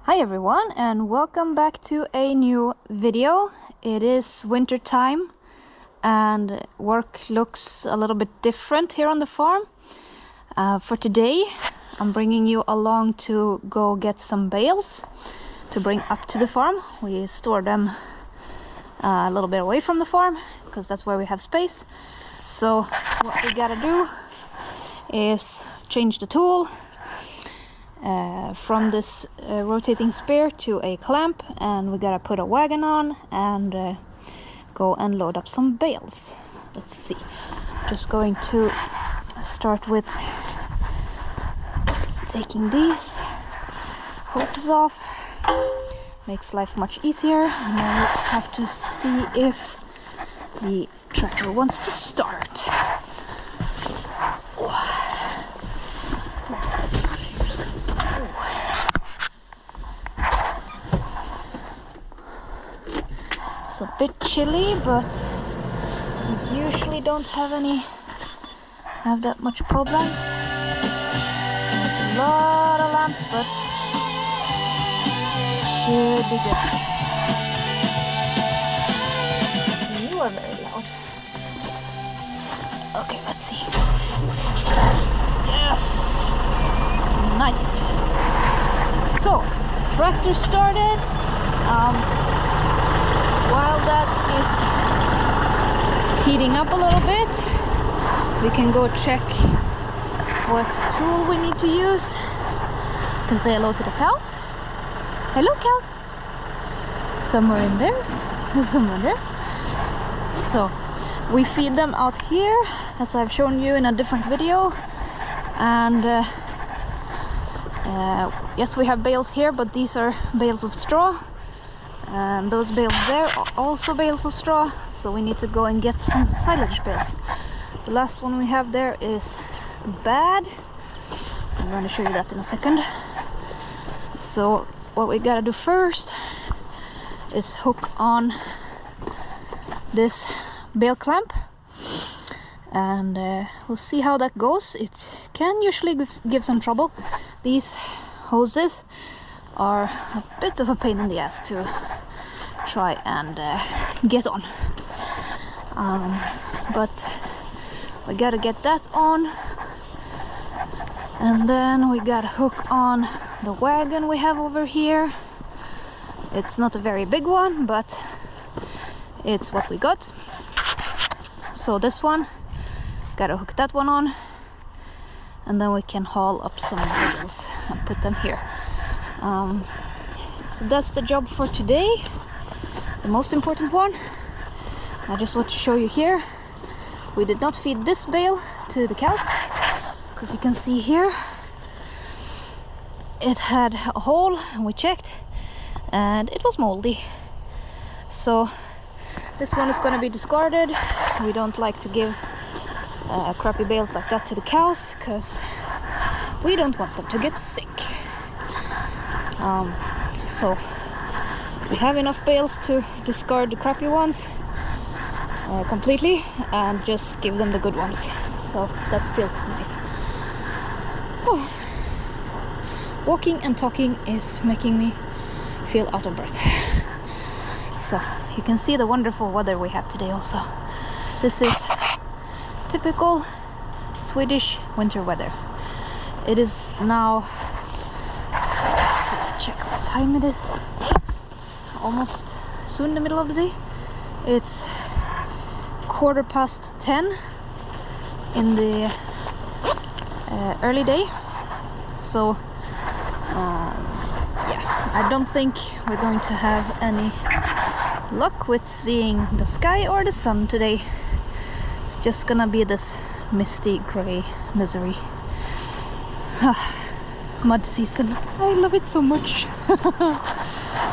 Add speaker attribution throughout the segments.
Speaker 1: Hi everyone, and welcome back to a new video. It is winter time and work looks a little bit different here on the farm. For today I'm bringing you along to go get some bales to bring up to the farm. We store them a little bit away from the farm because that's where we have space. So what we gotta do is change the tool from this rotating spear to a clamp, and we gotta put a wagon on and go and load up some bales. Let's see, just going to start with taking these hoses off. Makes life much easier, and then we have to see if the tractor wants to start. Let's see. It's a bit chilly, but we usually don't have that much problems. There's a lot of lamps, but should be good. You are very loud. Okay, let's see. Yes! Nice. So, tractor started. While that is heating up a little bit, we can go check what tool we need to use. Can say hello to the cows. Hello, cows. Somewhere in there. Somewhere there. So we feed them out here, as I've shown you in a different video. And yes, we have bales here, but these are bales of straw. And those bales there are also bales of straw, so we need to go and get some silage bales. The last one we have there is bad. I'm going to show you that in a second. So what we gotta do first is hook on this bale clamp, and we'll see how that goes. It can usually give some trouble. These hoses are a bit of a pain in the ass to try and get on, but we gotta get that on, and then we gotta hook on the wagon we have over here. It's not a very big one, but it's what we got. So this one, gotta hook that one on, and then we can haul up some bales and put them here. So that's the job for today, the most important one. I just want to show you here, we did not feed this bale to the cows, because you can see here it had a hole, and we checked and it was moldy. So this one is going to be discarded. We don't like to give crappy bales like that to the cows, because we don't want them to get sick. So we have enough bales to discard the crappy ones completely and just give them the good ones. So that feels nice. Oh. Walking and talking is making me feel out of breath. So you can see the wonderful weather we have today also. This is typical Swedish winter weather. It is now, check what time it is. It's almost soon the middle of the day. It's 10:15 in the early day. So yeah, I don't think we're going to have any luck with seeing the sky or the sun today. It's just gonna be this misty gray misery. Mud season. I love it so much.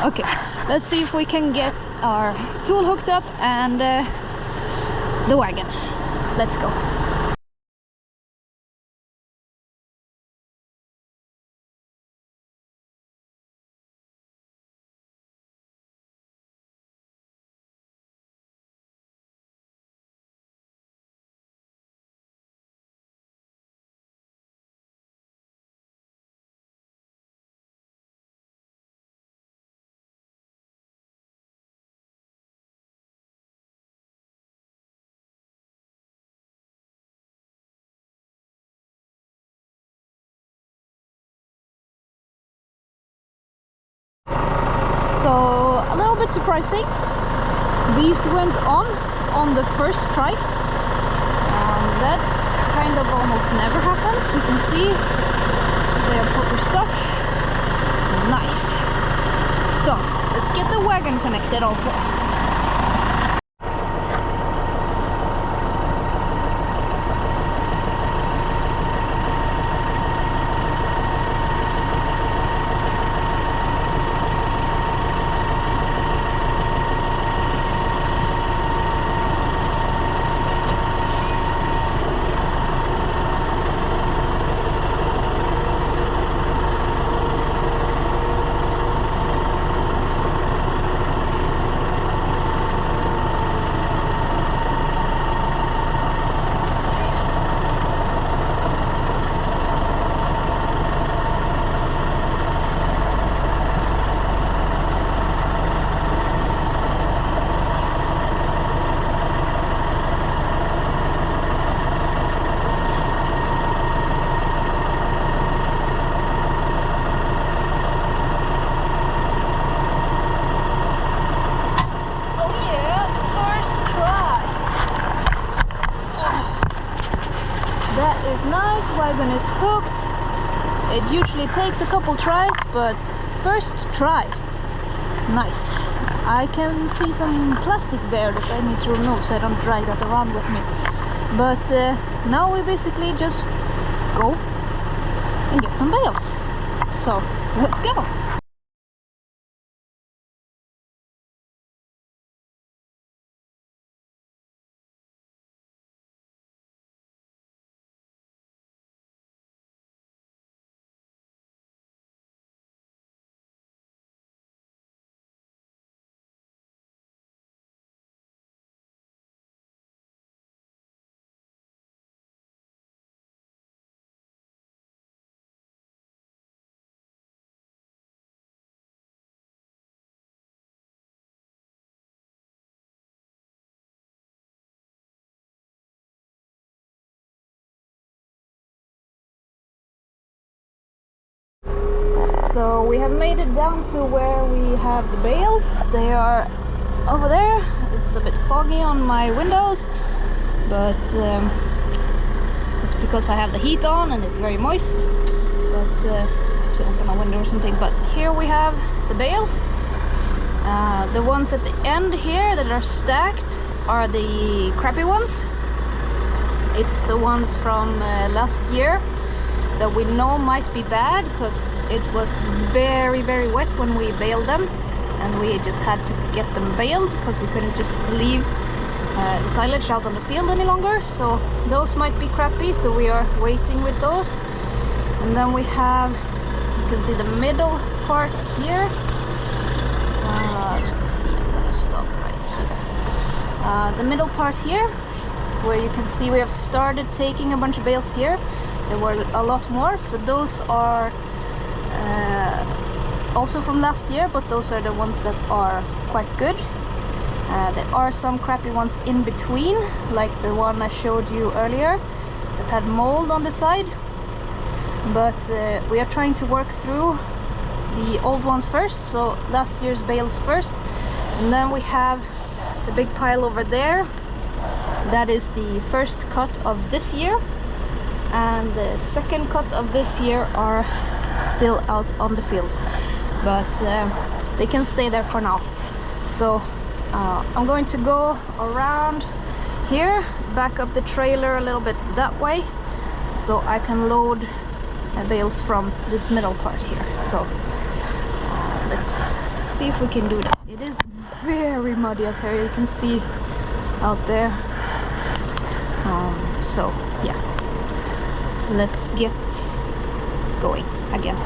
Speaker 1: Okay, let's see if we can get our tool hooked up and the wagon. Let's go. So a little bit surprising. These went on the first try. That kind of almost never happens. You can see they are proper stuck. Nice. So let's get the wagon connected also. Nice, wagon is hooked. It usually takes a couple tries, but first try. Nice. I can see some plastic there that I need to remove so I don't drag that around with me. But now we basically just go and get some bales. So let's go. So we have made it down to where we have the bales. They are over there. It's a bit foggy on my windows, but it's because I have the heat on and it's very moist. But I have to open my window or something. But here we have the bales. The ones at the end here that are stacked are the crappy ones. It's the ones from last year that we know might be bad because it was very wet when we baled them, and we just had to get them baled because we couldn't just leave the silage out on the field any longer. So those might be crappy, so we are waiting with those. And then we have, you can see the middle part here. Let's see, I'm gonna stop right here. The middle part here, where you can see we have started taking a bunch of bales here. There were a lot more, so those are also from last year, but those are the ones that are quite good. There are some crappy ones in between, like the one I showed you earlier that had mold on the side. But we are trying to work through the old ones first, so last year's bales first. And then we have the big pile over there. That is the first cut of this year. And the second cut of this year are still out on the fields, but they can stay there for now. So I'm going to go around here, back up the trailer a little bit that way, so I can load bales from this middle part here. So let's see if we can do that. It is very muddy out here, you can see out there. So yeah, let's get going again.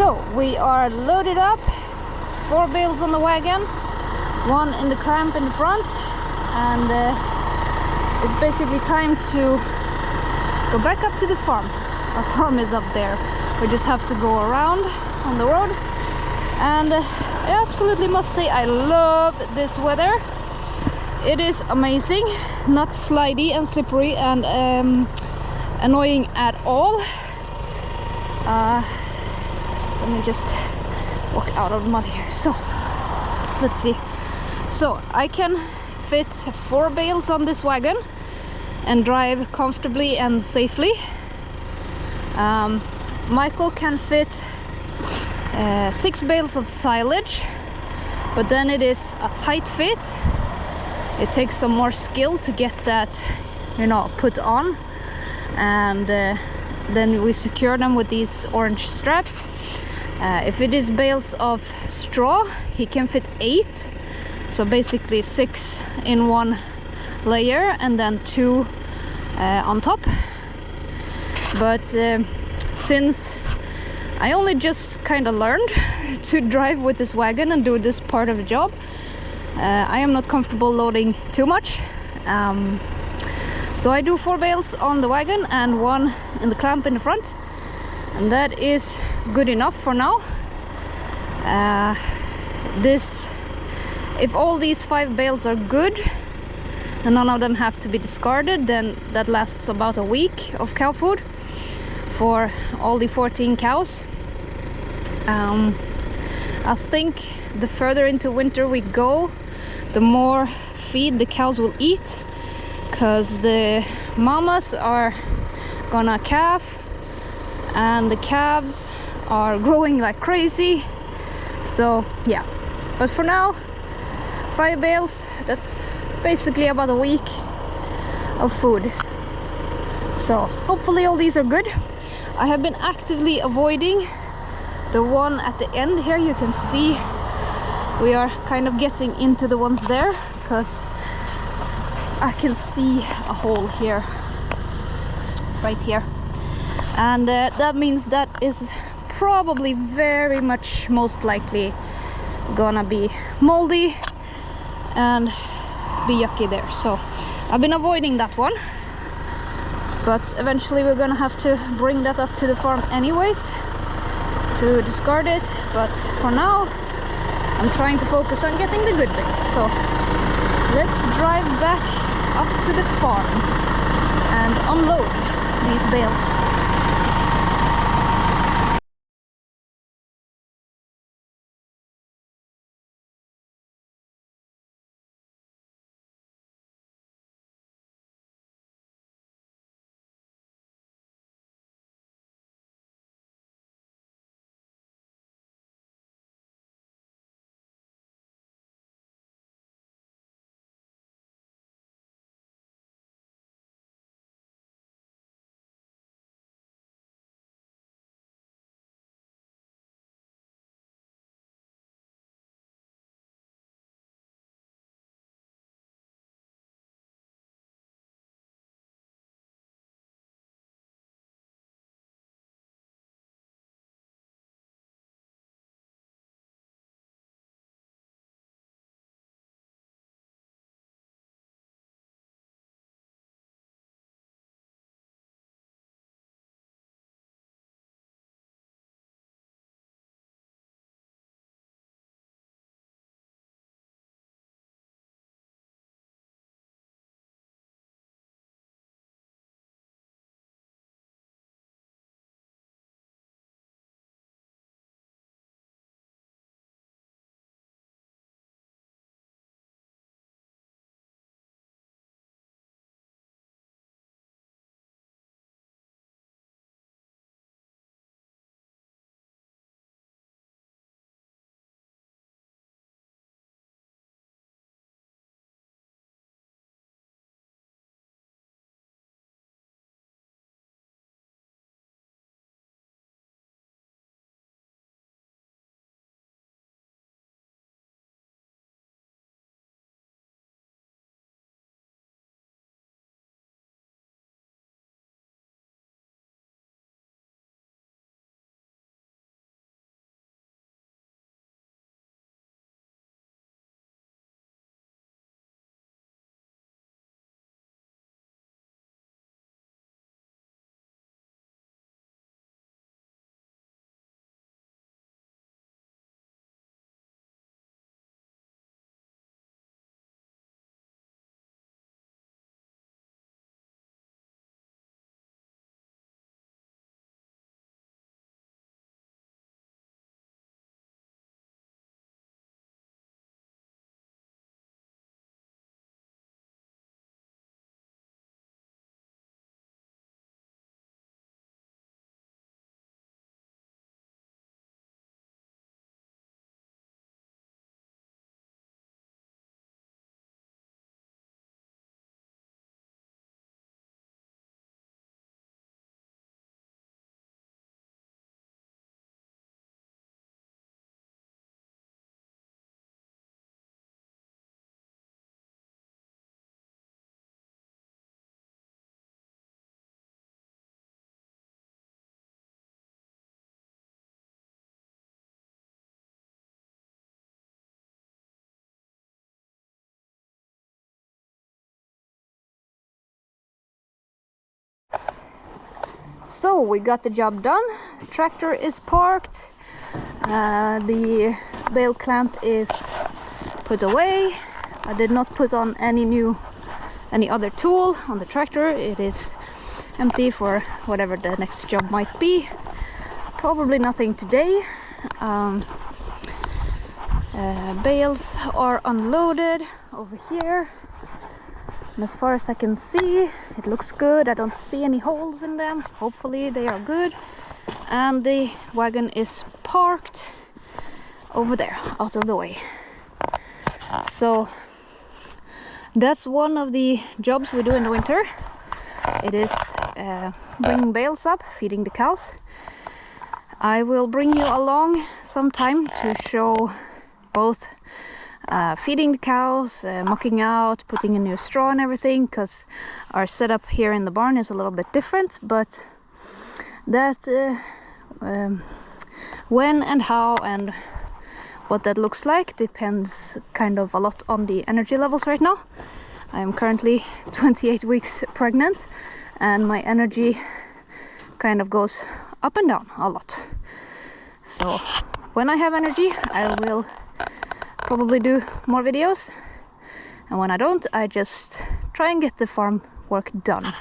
Speaker 1: So we are loaded up, 4 bales on the wagon, 1 in the clamp in the front, and it's basically time to go back up to the farm. Our farm is up there. We just have to go around on the road, and I absolutely must say I love this weather. It is amazing, not slidey and slippery and annoying at all. Let me just walk out of the mud here. So let's see. So I can fit 4 bales on this wagon and drive comfortably and safely. Michael can fit 6 bales of silage, but then it is a tight fit. It takes some more skill to get that, you know, put on, and then we secure them with these orange straps. If it is bales of straw, he can fit 8, so basically 6 in one layer and then 2 on top. But since I only just kind of learned to drive with this wagon and do this part of the job, I am not comfortable loading too much. So I do 4 bales on the wagon and 1 in the clamp in the front, and that is good enough for now. If all these 5 bales are good and none of them have to be discarded, then that lasts about a week of cow food for all the 14 cows. I think the further into winter we go, the more feed the cows will eat, because the mamas are gonna calf and the calves are growing like crazy. So yeah, but for now 5 bales, that's basically about a week of food. So hopefully all these are good. I have been actively avoiding the one at the end here. You can see we are kind of getting into the ones there, because I can see a hole here, right here, and that means that is probably very much most likely gonna be moldy and be yucky there. So I've been avoiding that one, but eventually we're gonna have to bring that up to the farm anyways to discard it. But for now I'm trying to focus on getting the good bits. So let's drive back up to the farm and unload these bales. So we got the job done. Tractor is parked. The bale clamp is put away. I did not put on any other tool on the tractor. It is empty for whatever the next job might be. Probably nothing today. Bales are unloaded over here. And as far as I can see, it looks good. I don't see any holes in them, so hopefully they are good. And the wagon is parked over there, out of the way. So that's one of the jobs we do in the winter. It is bringing bales up, feeding the cows. I will bring you along sometime to show both feeding the cows, mucking out, putting in new straw and everything, because our setup here in the barn is a little bit different, but that when and how and what that looks like depends kind of a lot on the energy levels right now. I am currently 28 weeks pregnant and my energy kind of goes up and down a lot. So when I have energy, I will probably do more videos, and when I don't, I just try and get the farm work done,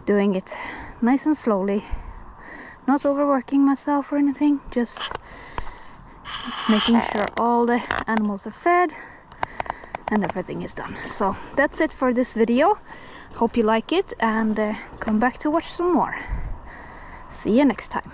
Speaker 1: doing it nice and slowly, not overworking myself or anything, just making sure all the animals are fed and everything is done. So that's it for this video. Hope you like it, and come back to watch some more. See you next time.